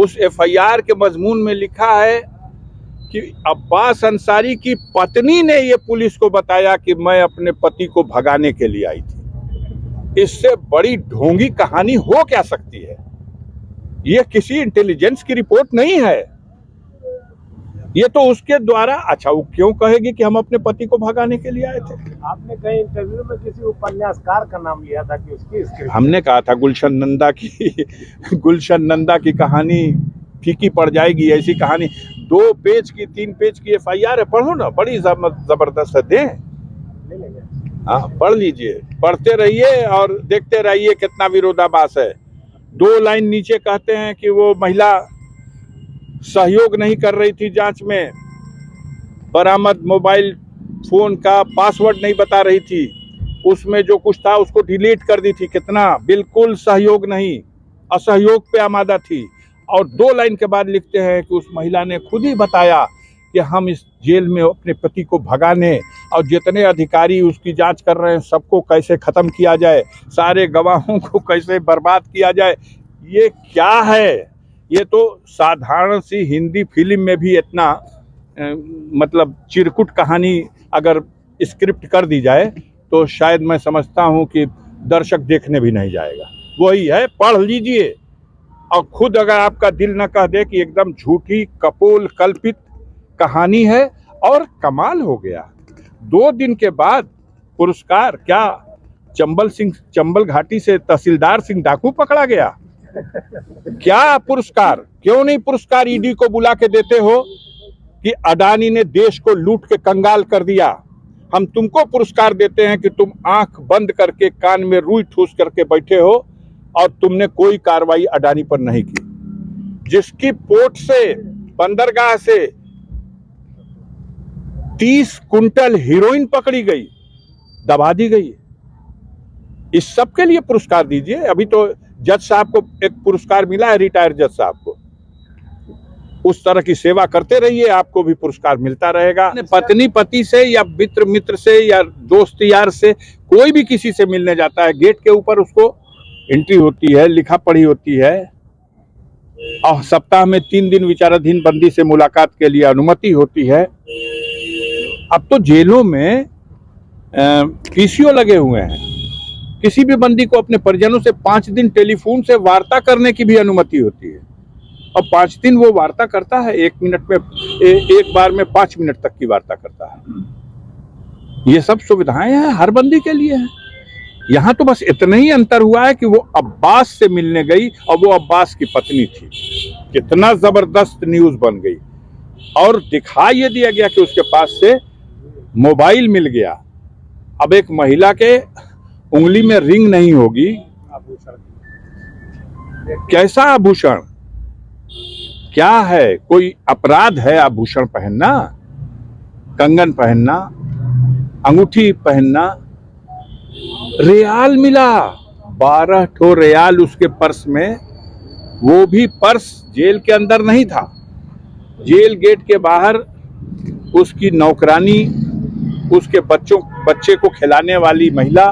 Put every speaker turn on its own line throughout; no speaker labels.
उस एफआईआर के मजमून में लिखा है कि अब्बास अंसारी की पत्नी ने ये पुलिस को बताया कि मैं अपने पति को भगाने के लिए आई थी। इससे बड़ी ढोंगी कहानी हो क्या सकती है? ये किसी इंटेलिजेंस की रिपोर्ट नहीं है, ये तो उसके द्वारा। अच्छा, वो क्यों कहेगी कि हम अपने पति को भगाने के लिए आए थे?
आपने कहीं इंटरव्यू में किसी उपन्यासकार का नाम लिया था कि उसकी स्क्रिप्ट?
हमने कहा था गुलशन नंदा की कहानी फीकी पड़ जाएगी। ऐसी कहानी 2 पेज की 3 पेज की एफआईआर है, पढ़ो ना, बड़ी जबरदस्त है। दें, हाँ पढ़ लीजिए, पढ़ते रहिए और देखते रहिए कितना विरोधाभास है। 2 लाइन नीचे कहते हैं कि वो महिला सहयोग नहीं कर रही थी जांच में, बरामद मोबाइल फोन का पासवर्ड नहीं बता रही थी, उसमें जो कुछ था उसको डिलीट कर दी थी। कितना बिल्कुल सहयोग नहीं, असहयोग पे आमादा थी। और 2 लाइन के बाद लिखते हैं कि उस महिला ने खुद ही बताया कि हम इस जेल में अपने पति को भगाने और जितने अधिकारी उसकी जांच कर रहे हैं सबको कैसे खत्म किया जाए, सारे गवाहों को कैसे बर्बाद किया जाए। ये क्या है? ये तो साधारण सी हिंदी फिल्म में भी इतना मतलब चिरकुट कहानी अगर स्क्रिप्ट कर दी जाए तो शायद मैं समझता हूं कि दर्शक देखने भी नहीं जाएगा। वही है, पढ़ लीजिए और खुद अगर आपका दिल न कह दे कि एकदम झूठी कपोल कल्पित कहानी है। और कमाल हो गया, 2 दिन के बाद पुरस्कार क्या? चंबल घाटी से तहसीलदार सिंह डाकू पकड़ा गया। क्या पुरस्कार? क्यों नहीं पुरस्कार ईडी को बुला के देते हो कि अडानी ने देश को लूट के कंगाल कर दिया? हम तुमको पुरस्कार देते हैं कि तुम आंख बंद करके कान में रुई ठूस करके बैठे हो और तुमने कोई कार्रवाई अडानी पर नहीं की। जिसकी पोर्ट से, बंदरगाह से 30 कुंटल हीरोइन पकड़ी गई, दबा दी गई। इस सब के लिए पुरस्कार दीजिए। अभी तो जज साहब को एक पुरस्कार मिला है, रिटायर्ड जज साहब को। उस तरह की सेवा करते रहिए, आपको भी पुरस्कार मिलता रहेगा। पत्नी पति से या मित्र से या दोस्त यार से, कोई भी किसी से मिलने जाता है, गेट के ऊपर उसको एंट्री होती है, लिखा पढ़ी होती है और सप्ताह में 3 दिन विचाराधीन बंदी से मुलाकात के लिए अनुमति होती है। अब तो जेलों में पीसीओ लगे हुए हैं। किसी भी बंदी को अपने परिजनों से 5 दिन टेलीफोन से वार्ता करने की भी अनुमति होती है और 5 दिन वो वार्ता करता है। 1 मिनट में, एक बार में 5 मिनट तक की वार्ता करता है। ये सब सुविधाएं हैं, हर बंदी के लिए है। यहाँ तो बस इतना ही अंतर हुआ है कि वो अब्बास से मिलने गई और वो अब्बास की पत्नी थी। कितना जबरदस्त न्यूज बन गई। और दिखा ये दिया गया कि उसके पास से मोबाइल मिल गया। अब एक महिला के उंगली में रिंग नहीं होगी, कैसा आभूषण? क्या है? कोई अपराध है आभूषण पहनना, कंगन पहनना, अंगूठी पहनना? रियाल मिला, 12 ठो रियाल उसके पर्स में। वो भी पर्स जेल के अंदर नहीं था, जेल गेट के बाहर उसकी नौकरानी, उसके बच्चे को खिलाने वाली महिला,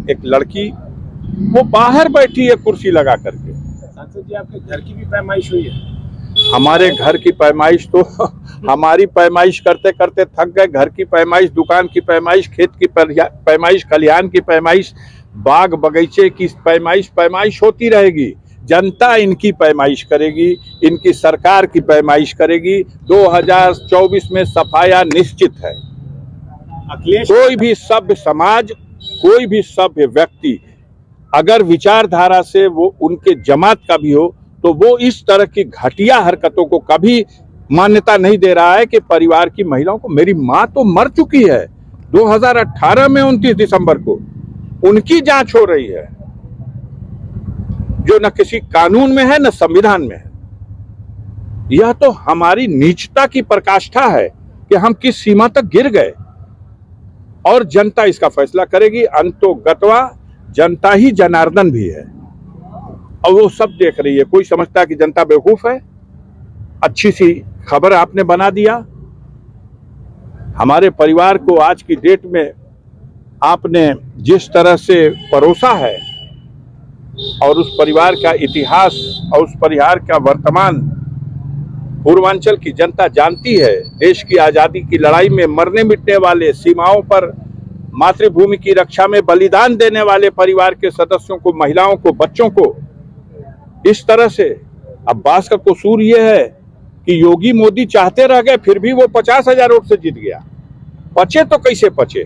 एक लड़की, वो बाहर बैठी है कुर्सी लगा करके।
सांसद जी, आपके घर की भी पैमाइश हुई है?
हमारे घर की पैमाइश तो हमारी पैमाइश करते करते थक गए। घर की पैमाइश, दुकान की पैमाइश, खेत की पैमाइश, खलिहान की पैमाइश, बाग बगीचे की पैमाइश होती रहेगी। जनता इनकी पैमाइश करेगी, इनकी सरकार की पैमाइश करेगी। 2024 में सफाया निश्चित है। कोई भी सभ्य समाज, कोई भी सभ्य व्यक्ति अगर विचारधारा से वो उनके जमात का भी हो तो वो इस तरह की घटिया हरकतों को कभी मान्यता नहीं दे रहा है कि परिवार की महिलाओं को। मेरी माँ तो मर चुकी है 2018 में 29 दिसंबर को, उनकी जांच हो रही है जो न किसी कानून में है न संविधान में है। यह तो हमारी नीचता की पराकाष्ठा है कि हम किस सीमा तक गिर गए और जनता इसका फैसला करेगी। अंतो गत्वा जनता ही जनार्दन भी है और वो सब देख रही है। कोई समझता है कि जनता बेवकूफ है। अच्छी सी खबर आपने बना दिया। हमारे परिवार को आज की डेट में आपने जिस तरह से परोसा है और उस परिवार का इतिहास और उस परिवार का वर्तमान पूर्वांचल की जनता जानती है, देश की आजादी की लड़ाई में मरने मिटने वाले, सीमाओं पर मातृभूमि की रक्षा में बलिदान देने वाले परिवार के सदस्यों को, महिलाओं को, बच्चों को इस तरह से। अब्बास का कसूर यह है कि योगी मोदी चाहते रह गए, फिर भी वो 50,000 वोट से जीत गया। पचे तो कैसे पचे?